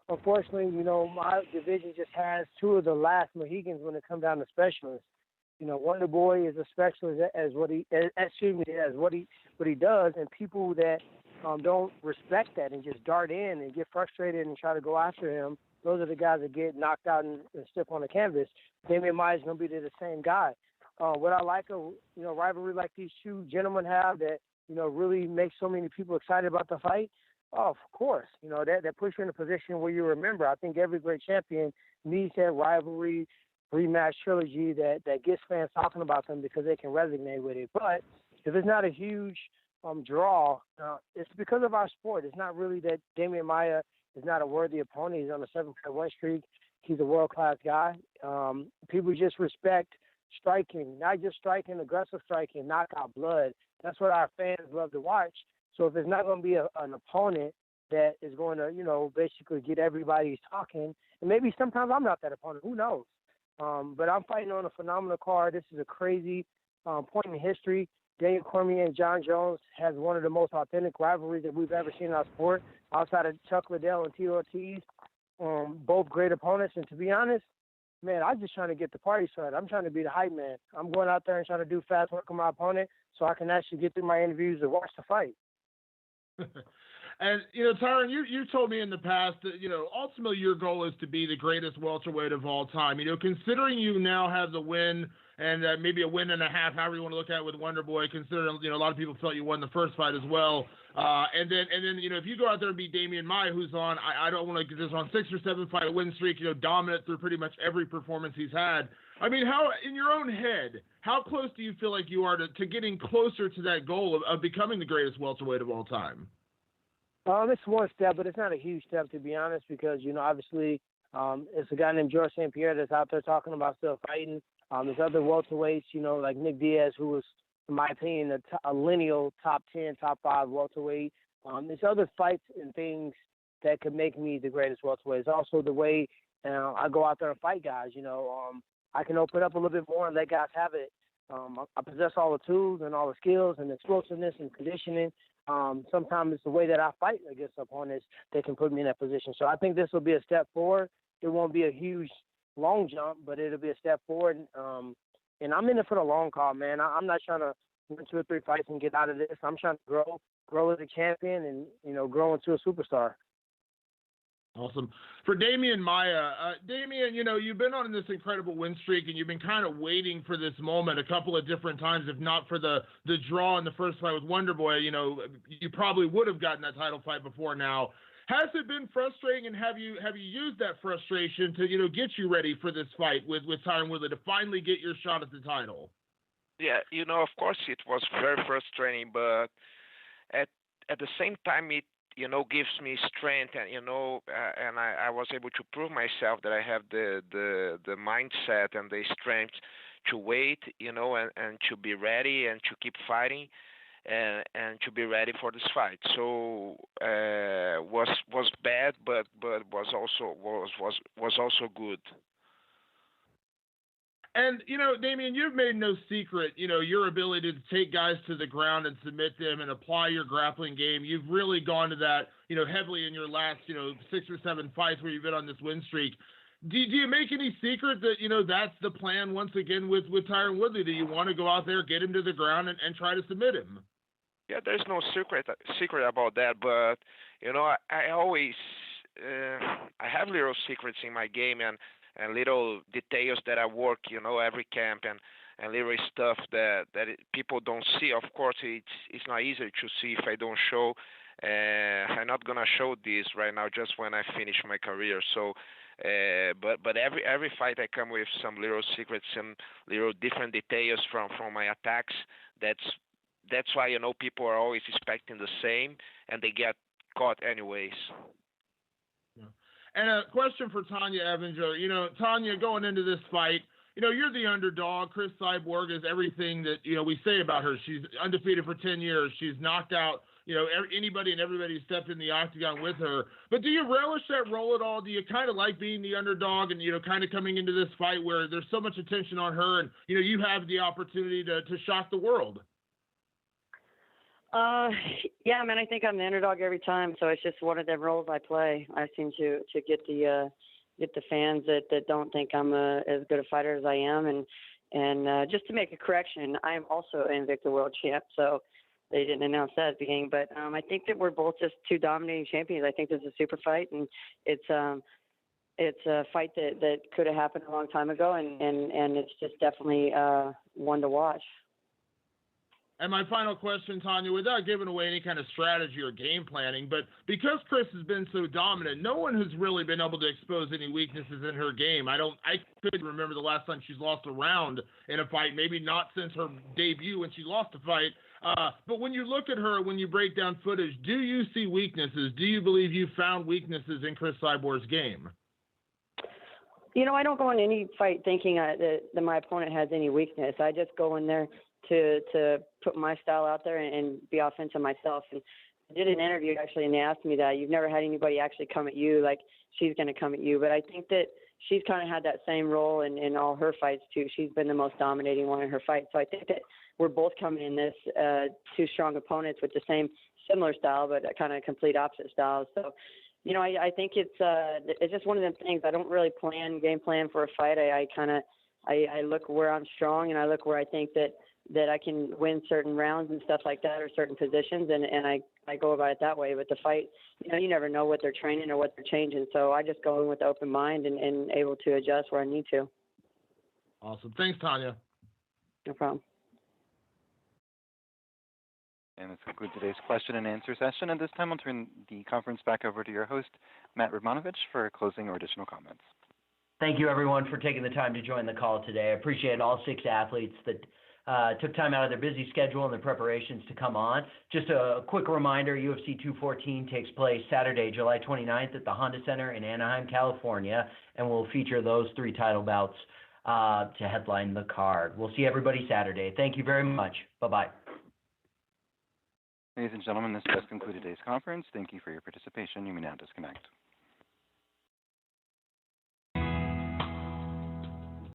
Unfortunately, my division just has two of the last Mohicans when it comes down to specialists. Wonder Boy is a specialist as what he does, and people that don't respect that and just dart in and get frustrated and try to go after him, those are the guys that get knocked out and stiff on the canvas. Damian Maia is going to be the same guy. What I like a rivalry like these two gentlemen have that really makes so many people excited about the fight. Oh, of course, that puts you in a position where you remember. I think every great champion needs that rivalry, rematch trilogy that gets fans talking about them because they can resonate with it. But if it's not a huge draw, it's because of our sport. It's not really that Damian Maia is not a worthy opponent. He's on a 7-fight win streak. He's a world-class guy. People just respect striking, not just striking, aggressive striking, knockout blood. That's what our fans love to watch. So if it's not going to be an opponent that is going to, basically get everybody talking, and maybe sometimes I'm not that opponent, who knows? But I'm fighting on a phenomenal card. This is a crazy point in history. Daniel Cormier and John Jones has one of the most authentic rivalries that we've ever seen in our sport, outside of Chuck Liddell and Tito Ortiz. Both great opponents, and to be honest, man, I'm just trying to get the party started. I'm trying to be the hype man. I'm going out there and trying to do fast work on my opponent so I can actually get through my interviews and watch the fight. And, Tyron, you told me in the past that, ultimately your goal is to be the greatest welterweight of all time. Considering you now have the win and maybe a win and a half, however you want to look at it with Wonder Boy, considering, a lot of people felt you won the first fight as well. And then, if you go out there and beat Damian Maia, who's on, I don't want to get this on 6 or 7 fight win streak, dominant through pretty much every performance he's had. I mean, how, in your own head, how close do you feel like you are to getting closer to that goal of becoming the greatest welterweight of all time? It's one step, but it's not a huge step, to be honest, because, obviously, it's a guy named George St. Pierre that's out there talking about still fighting. There's other welterweights, like Nick Diaz, who was, in my opinion, a lineal top 10, top 5 welterweight. There's other fights and things that could make me the greatest welterweight. It's also the way I go out there and fight guys. I can open up a little bit more and let guys have it. I possess all the tools and all the skills and explosiveness and conditioning. Sometimes it's the way that I fight against opponents that can put me in that position. So I think this will be a step forward. It won't be a huge, long jump, but it'll be a step forward. And I'm in it for the long haul, man. I'm not trying to win 2 or 3 fights and get out of this. I'm trying to grow as a champion and, grow into a superstar. Awesome. For Damian Maia, Damian, you've been on this incredible win streak, and you've been kind of waiting for this moment a couple of different times, if not for the draw in the first fight with Wonder Boy. You probably would have gotten that title fight before now. Has it been frustrating, and have you used that frustration to, get you ready for this fight with Tyron Woodley to finally get your shot at the title? Yeah, of course it was very frustrating, but at the same time it gives me strength, and and I was able to prove myself that I have the mindset and the strength to wait, and to be ready and to keep fighting, and to be ready for this fight. So was bad, but was also good. And, Damian, you've made no secret, your ability to take guys to the ground and submit them and apply your grappling game. You've really gone to that, heavily in your last, 6 or 7 fights where you've been on this win streak. Do you make any secret that, that's the plan once again with Tyron Woodley? Do you want to go out there, get him to the ground, and try to submit him? Yeah, there's no secret about that, but, I always I have little secrets in my game, and little details that I work, every camp, and little stuff that people don't see. Of course, it's not easy to see if I don't show. I'm not gonna show this right now, just when I finish my career. So, but every fight I come with some little secrets, some little different details from my attacks. That's why people are always expecting the same, and they get caught anyways. And a question for Tanya Evinger. Tanya, going into this fight, you're the underdog. Chris Cyborg is everything that, we say about her. She's undefeated for 10 years. She's knocked out, anybody and everybody who stepped in the octagon with her. But do you relish that role at all? Do you kind of like being the underdog and, kind of coming into this fight where there's so much attention on her and, you have the opportunity to shock the world? Yeah, I think I'm the underdog every time, so it's just one of the roles I play. I seem to get the fans that don't think I'm as good a fighter as I am, and just to make a correction, I am also an Invicta World Champ, so they didn't announce that at the beginning, but I think that we're both just two dominating champions. I think this is a super fight, and it's a fight that could have happened a long time ago, and it's just definitely one to watch. And my final question, Tanya, without giving away any kind of strategy or game planning, but because Chris has been so dominant, no one has really been able to expose any weaknesses in her game. I couldn't remember the last time she's lost a round in a fight, maybe not since her debut when she lost a fight. But when you look at her, when you break down footage, do you see weaknesses? Do you believe you found weaknesses in Chris Cyborg's game? I don't go in any fight thinking that my opponent has any weakness. I just go in there to put my style out there and be offensive myself. And I did an interview actually, and they asked me that. You've never had anybody actually come at you like she's going to come at you. But I think that she's kind of had that same role in all her fights too. She's been the most dominating one in her fight. So I think that we're both coming in this two strong opponents with the similar style, but kind of complete opposite styles. So, I think it's just one of them things. I don't really game plan for a fight. I look where I'm strong, and I look where I think that I can win certain rounds and stuff like that, or certain positions, and I go about it that way. But the fight, you never know what they're training or what they're changing. So I just go in with an open mind and able to adjust where I need to. Awesome. Thanks, Tanya. No problem. And this concludes today's question and answer session. At this time, I'll turn the conference back over to your host, Matt Radmanovich, for closing or additional comments. Thank you, everyone, for taking the time to join the call today. I appreciate all 6 athletes that took time out of their busy schedule and their preparations to come on. Just a quick reminder, UFC 214 takes place Saturday, July 29th at the Honda Center in Anaheim, California, and we'll feature those 3 title bouts to headline the card. We'll see everybody Saturday. Thank you very much. Bye-bye. Ladies and gentlemen, this does conclude today's conference. Thank you for your participation. You may now disconnect.